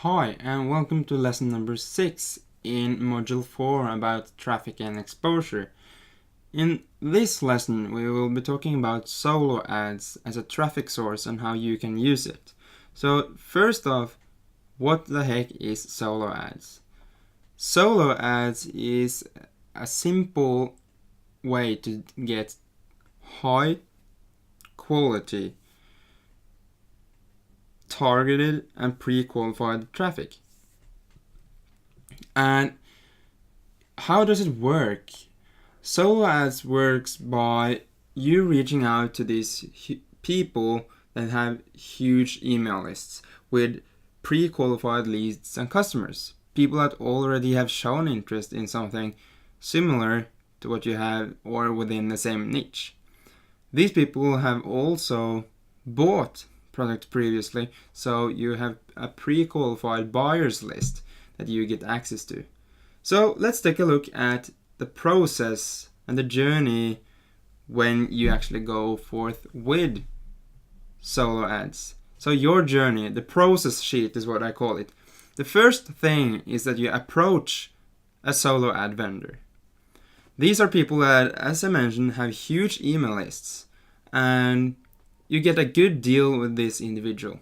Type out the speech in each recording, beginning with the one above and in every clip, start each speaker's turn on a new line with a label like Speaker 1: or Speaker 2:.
Speaker 1: Hi, and welcome to lesson number 6 in module 4 about traffic and exposure. In this lesson, we will be talking about solo ads as a traffic source and how you can use it. So, first off, what the heck is solo ads? Solo ads is a simple way to get high quality targeted and pre-qualified traffic. And how does it work? Solo ads works by you reaching out to these people that have huge email lists with pre-qualified leads and customers. People that already have shown interest in something similar to what you have or within the same niche. These people have also bought product previously, so you have a pre-qualified buyers list that you get access to. So let's take a look at the process and the journey when you actually go forth with solo ads. So your journey, the process sheet is what I call it. The first thing is that you approach a solo ad vendor. These are people that, as I mentioned, have huge email lists, and you get a good deal with this individual.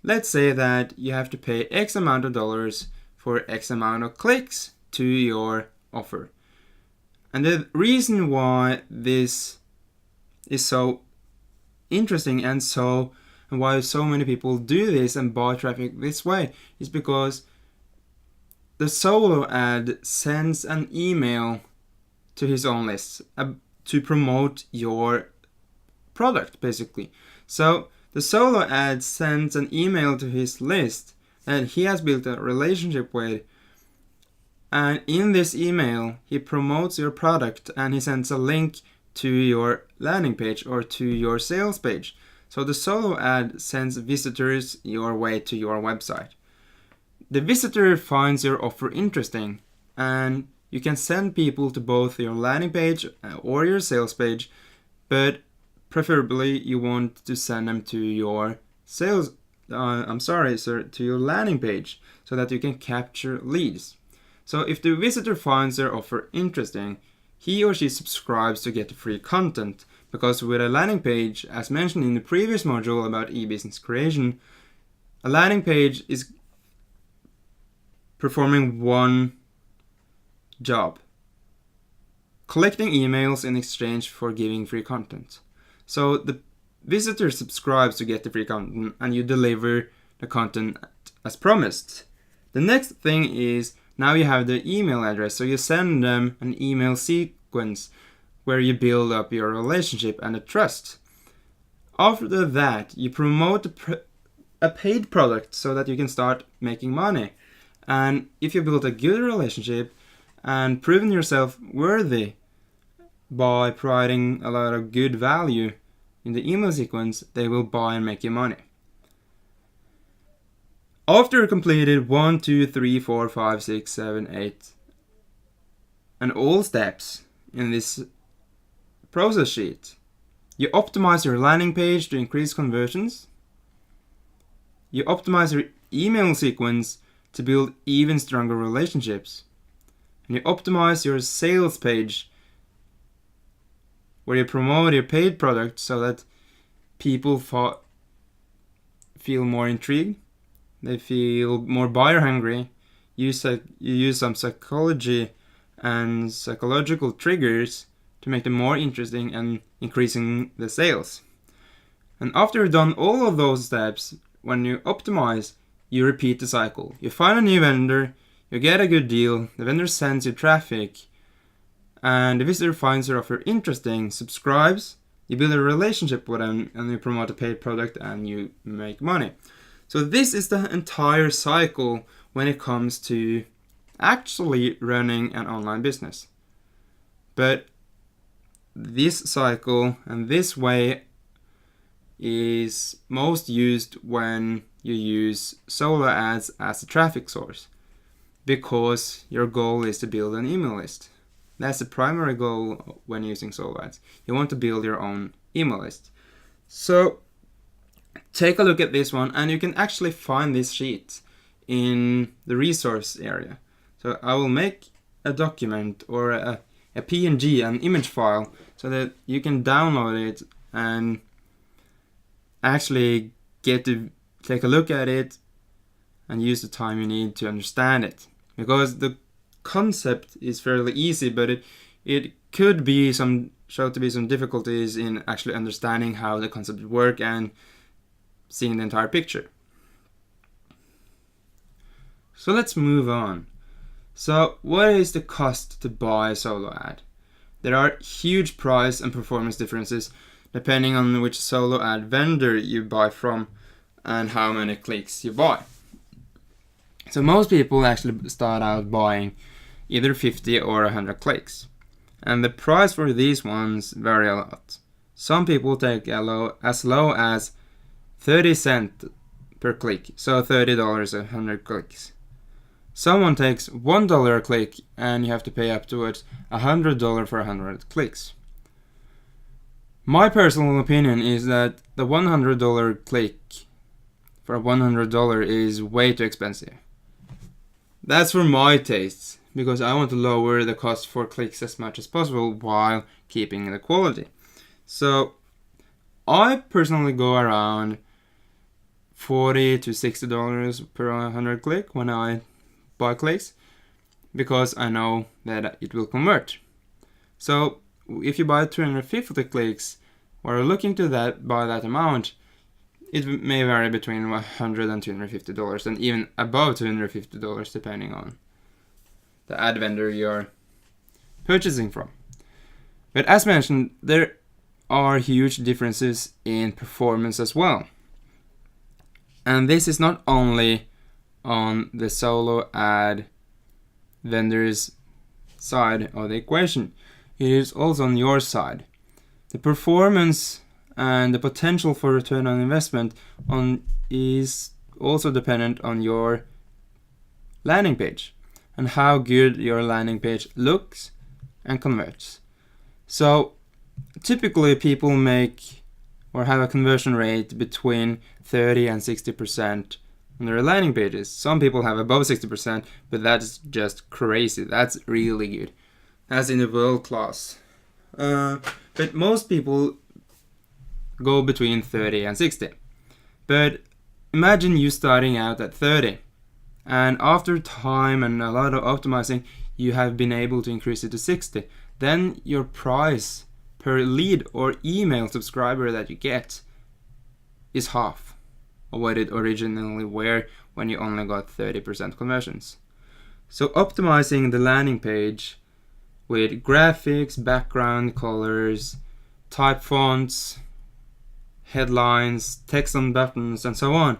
Speaker 1: Let's say that you have to pay X amount of dollars for X amount of clicks to your offer. And the reason why this is so interesting and why so many people do this and buy traffic this way is because the solo ad sends an email to his own list to promote your product, basically. So the solo ad sends an email to his list that he has built a relationship with, and in this email he promotes your product and he sends a link to your landing page or to your sales page. So the solo ad sends visitors your way to your website. The visitor finds your offer interesting, and you can send people to both your landing page or your sales page, but preferably you want to send them to your to your landing page so that you can capture leads. So if the visitor finds their offer interesting, he or she subscribes to get free content, because with a landing page, as mentioned in the previous module about e-business creation, a landing page is performing one job: collecting emails in exchange for giving free content. So the visitor subscribes to get the free content, and you deliver the content as promised. The next thing is, now you have the email address, so you send them an email sequence where you build up your relationship and the trust. After that, you promote a paid product so that you can start making money. And if you build a good relationship and proven yourself worthy by providing a lot of good value in the email sequence, they will buy and make you money. After you completed 1, 2, 3, 4, 5, 6, 7, 8, and all steps in this process sheet, you optimize your landing page to increase conversions. You optimize your email sequence to build even stronger relationships. And you optimize your sales page where you promote your paid product so that people feel more intrigued, they feel more buyer hungry. You use some psychology and psychological triggers to make them more interesting and increasing the sales. And after you've done all of those steps, when you optimize, you repeat the cycle. You find a new vendor, you get a good deal, the vendor sends you traffic, and the visitor finds your offer interesting, subscribes, you build a relationship with them, and you promote a paid product and you make money. So this is the entire cycle when it comes to actually running an online business. But this cycle and this way is most used when you use solo ads as a traffic source, because your goal is to build an email list. That's the primary goal when using solo ads. You want to build your own email list. So take a look at this one, and you can actually find this sheet in the resource area. So I will make a document or a PNG, an image file, so that you can download it and actually get to take a look at it and use the time you need to understand it. Because the concept is fairly easy, but it could be show to be some difficulties in actually understanding how the concept work and seeing the entire picture. So let's move on. So what is the cost to buy a solo ad? There are huge price and performance differences depending on which solo ad vendor you buy from and how many clicks you buy. So most people actually start out buying either 50 or 100 clicks. And the price for these ones vary a lot. Some people take as low as 30 cents per click, so $30 a 100 clicks. Someone takes $1 a click and you have to pay up towards $100 for 100 clicks. My personal opinion is that the $100 click for $100 is way too expensive. That's for my tastes, because I want to lower the cost for clicks as much as possible while keeping the quality. So I personally go around $40 to $60 per 100 click when I buy clicks, because I know that it will convert. So if you buy 250 clicks or are looking to buy that amount, it may vary between $100 and $250 and even above $250 depending on the ad vendor you're purchasing from. But as mentioned, there are huge differences in performance as well. And this is not only on the solo ad vendor's side of the equation, it is also on your side. The performance and the potential for return on investment is also dependent on your landing page and how good your landing page looks and converts. So typically people make or have a conversion rate between 30 and 60% on their landing pages. Some people have above 60%, but that's just crazy. That's really good. That's in the world class. But most people go between 30 and 60. But imagine you starting out at 30, and after time and a lot of optimizing, you have been able to increase it to 60. Then your price per lead or email subscriber that you get is half of what it originally were when you only got 30% conversions. So optimizing the landing page with graphics, background colors, type fonts, headlines, text on buttons, and so on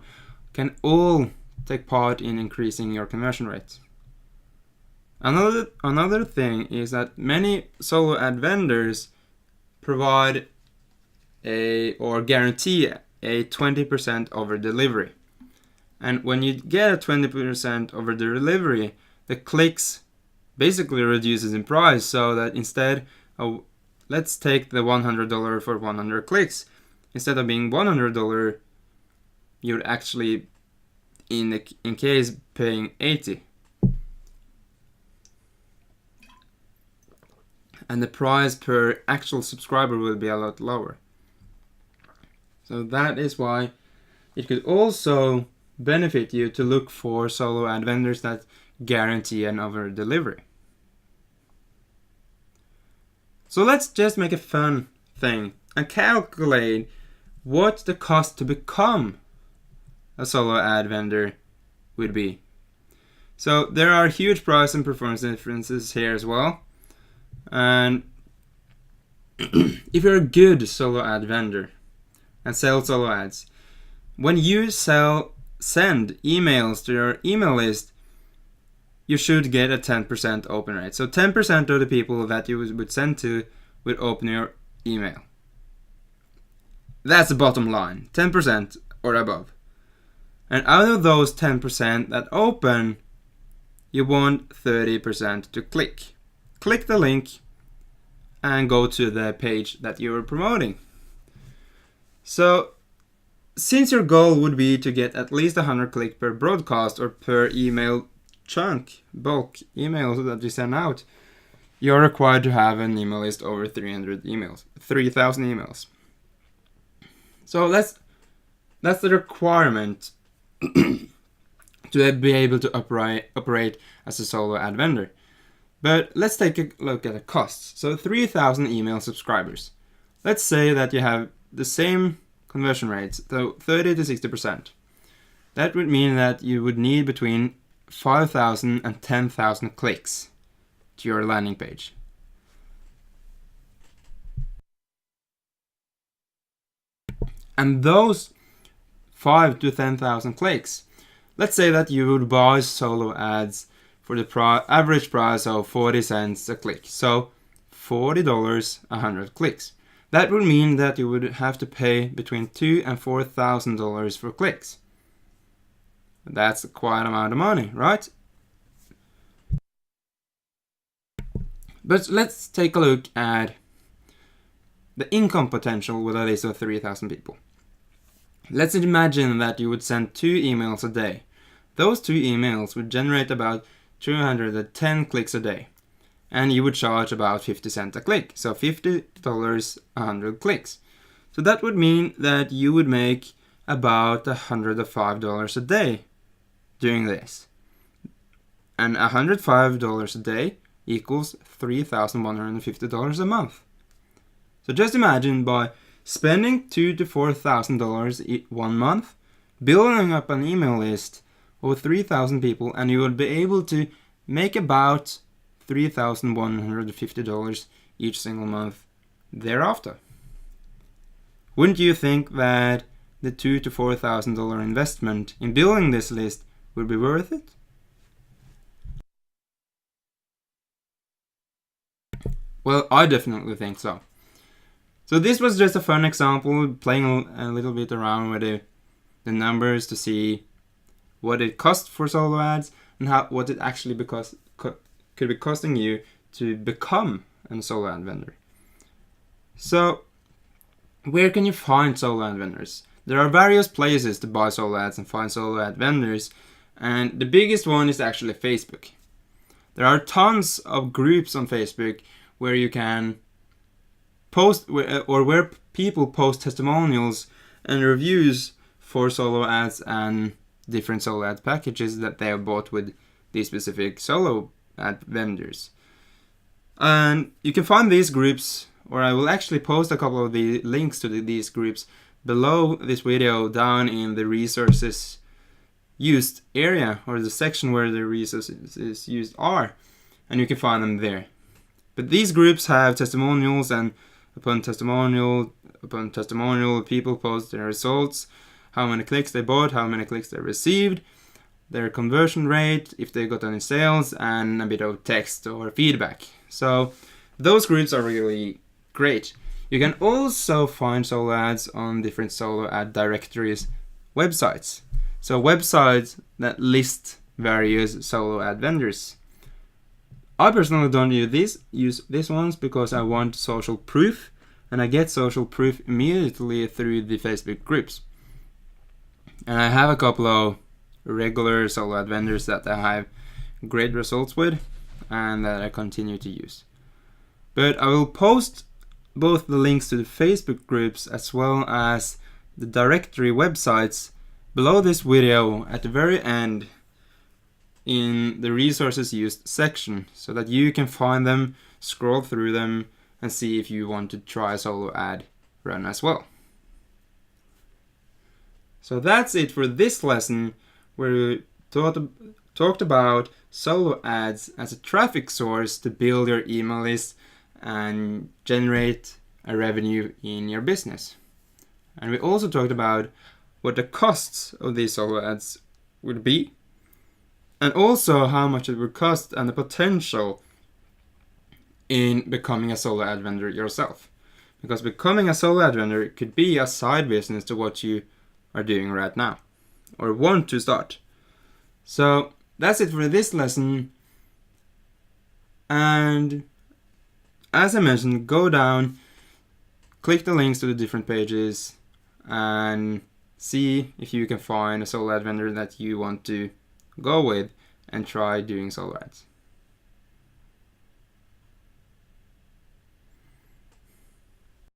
Speaker 1: can all take part in increasing your conversion rates. Another thing is that many solo ad vendors provide or guarantee a 20% over delivery. And when you get a 20% over delivery, the clicks basically reduces in price, so that instead of, let's take the $100 for 100 clicks, instead of being $100, you're actually in case paying 80. And the price per actual subscriber will be a lot lower. So that is why it could also benefit you to look for solo ad vendors that guarantee an over delivery. So let's just make a fun thing and calculate what the cost to become a solo ad vendor would be. So there are huge price and performance differences here as well. And if you're a good solo ad vendor and sell solo ads, when you send emails to your email list, you should get a 10% open rate. So 10% of the people that you would send to would open your email. That's the bottom line, 10% or above. And out of those 10% that open, you want 30% to click. Click the link and go to the page that you are promoting. So since your goal would be to get at least 100 clicks per broadcast or per email chunk, bulk emails that you send out, you're required to have an email list over 300 emails, 3,000 emails. So that's the requirement to be able to operate as a solo ad vendor. But let's take a look at the costs. So 3,000 email subscribers. Let's say that you have the same conversion rates, so 30 to 60%. That would mean that you would need between 5,000 and 10,000 clicks to your landing page. And those 5 to 10,000 clicks, let's say that you would buy solo ads for the average price of 40 cents a click. So $40, 100 clicks. That would mean that you would have to pay between $2,000 and $4,000 for clicks. That's quite an amount of money, right? But let's take a look at the income potential with a list of 3,000 people. Let's imagine that you would send 2 emails a day. Those 2 emails would generate about 210 clicks a day. And you would charge about 50 cents a click. So $50, 100 clicks. So that would mean that you would make about $105 a day doing this. And $105 a day equals $3,150 a month. So just imagine by spending $2,000 to $4,000 one month, building up an email list of 3,000 people, and you would be able to make about $3,150 each single month thereafter. Wouldn't you think that the $2,000 to $4,000 investment in building this list would be worth it? Well, I definitely think so. So this was just a fun example, playing a little bit around with the numbers to see what it costs for solo ads and what it actually could be costing you to become a solo ad vendor. So where can you find solo ad vendors? There are various places to buy solo ads and find solo ad vendors, and the biggest one is actually Facebook. There are tons of groups on Facebook where you can post where people post testimonials and reviews for solo ads and different solo ad packages that they have bought with these specific solo ad vendors. And you can find these groups, or I will actually post a couple of the links to these groups below this video down in the resources used area, or the section where the resources used are, and you can find them there. But these groups have testimonials, and upon testimonial, people post their results, how many clicks they bought, how many clicks they received, their conversion rate, if they got any sales, and a bit of text or feedback. So those groups are really great. You can also find solo ads on different solo ad directories websites. So websites that list various solo ad vendors. I personally don't use these ones because I want social proof, and I get social proof immediately through the Facebook groups. And I have a couple of regular solo ad vendors that I have great results with and that I continue to use. But I will post both the links to the Facebook groups as well as the directory websites below this video at the very end in the resources used section, so that you can find them, scroll through them, and see if you want to try a solo ad run as well. So that's it for this lesson, where we talked about solo ads as a traffic source to build your email list and generate a revenue in your business. And we also talked about what the costs of these solo ads would be, and also how much it would cost and the potential in becoming a solo ad vendor yourself. Because becoming a solo ad vendor could be a side business to what you are doing right now or want to start. So that's it for this lesson. And as I mentioned, go down, click the links to the different pages, and see if you can find a solo ad vendor that you want to go with and try doing solo ads.